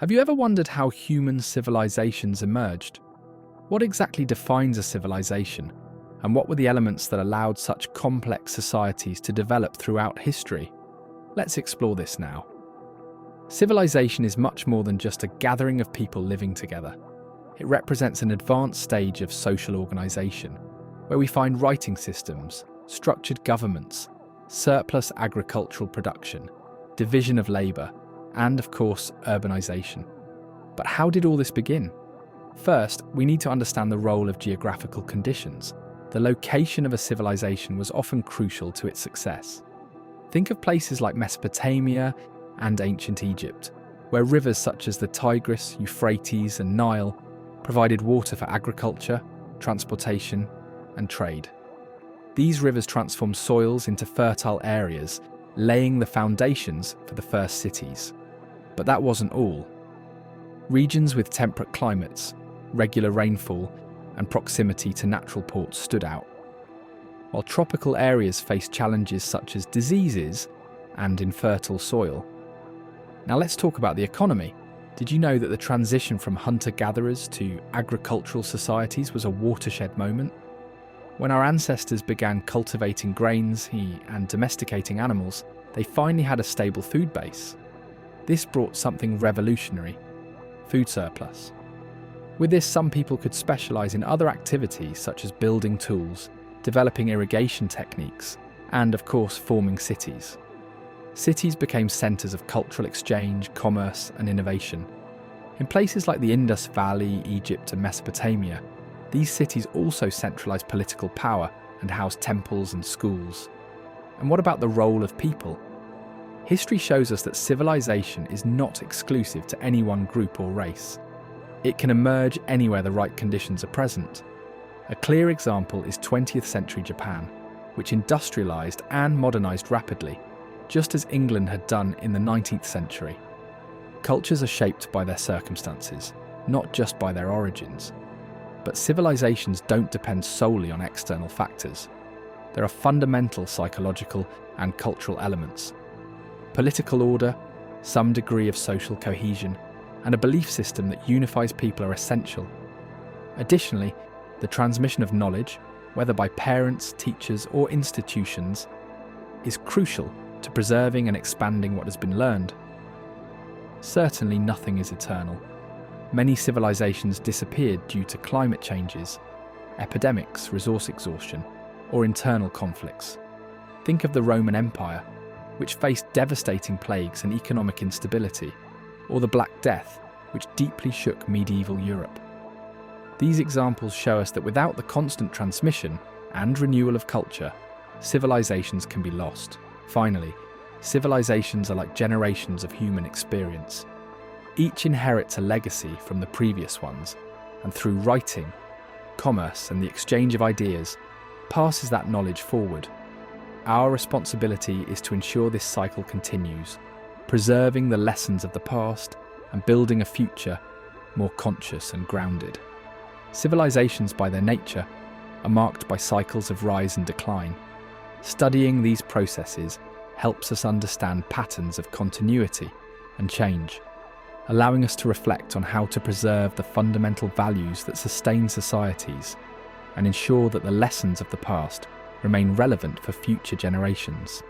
Have you ever wondered how human civilizations emerged? What exactly defines a civilization, and what were the elements that allowed such complex societies to develop throughout history? Let's explore this now. Civilization is much more than just a gathering of people living together. It represents an advanced stage of social organization, where we find writing systems, structured governments, surplus agricultural production, division of labor, and, of course, urbanization. But how did all this begin? First, we need to understand the role of geographical conditions. The location of a civilization was often crucial to its success. Think of places like Mesopotamia and ancient Egypt, where rivers such as the Tigris, Euphrates, and Nile provided water for agriculture, transportation, and trade. These rivers transformed soils into fertile areas, laying the foundations for the first cities. But that wasn't all. Regions with temperate climates, regular rainfall, and proximity to natural ports stood out, while tropical areas faced challenges such as diseases and infertile soil. Now let's talk about the economy. Did you know that the transition from hunter-gatherers to agricultural societies was a watershed moment? When our ancestors began cultivating grains and domesticating animals, they finally had a stable food base. This brought something revolutionary: food surplus. With this, some people could specialize in other activities such as building tools, developing irrigation techniques, and of course forming cities. Cities became centers of cultural exchange, commerce, and innovation. In places like the Indus Valley, Egypt, and Mesopotamia, these cities also centralized political power and housed temples and schools. And what about the role of people? History shows us that civilization is not exclusive to any one group or race. It can emerge anywhere the right conditions are present. A clear example is 20th century Japan, which industrialized and modernized rapidly, just as England had done in the 19th century. Cultures are shaped by their circumstances, not just by their origins. But civilizations don't depend solely on external factors. There are fundamental psychological and cultural elements. Political order, some degree of social cohesion, and a belief system that unifies people are essential. Additionally, the transmission of knowledge, whether by parents, teachers, or institutions, is crucial to preserving and expanding what has been learned. Certainly nothing is eternal. Many civilizations disappeared due to climate changes, epidemics, resource exhaustion, or internal conflicts. Think of the Roman Empire, which faced devastating plagues and economic instability, or the Black Death, which deeply shook medieval Europe. These examples show us that without the constant transmission and renewal of culture, civilizations can be lost. Finally, civilizations are like generations of human experience. Each inherits a legacy from the previous ones, and through writing, commerce, and the exchange of ideas, passes that knowledge forward. Our responsibility is to ensure this cycle continues, preserving the lessons of the past and building a future more conscious and grounded. Civilizations, by their nature, are marked by cycles of rise and decline. Studying these processes helps us understand patterns of continuity and change, allowing us to reflect on how to preserve the fundamental values that sustain societies and ensure that the lessons of the past remain relevant for future generations.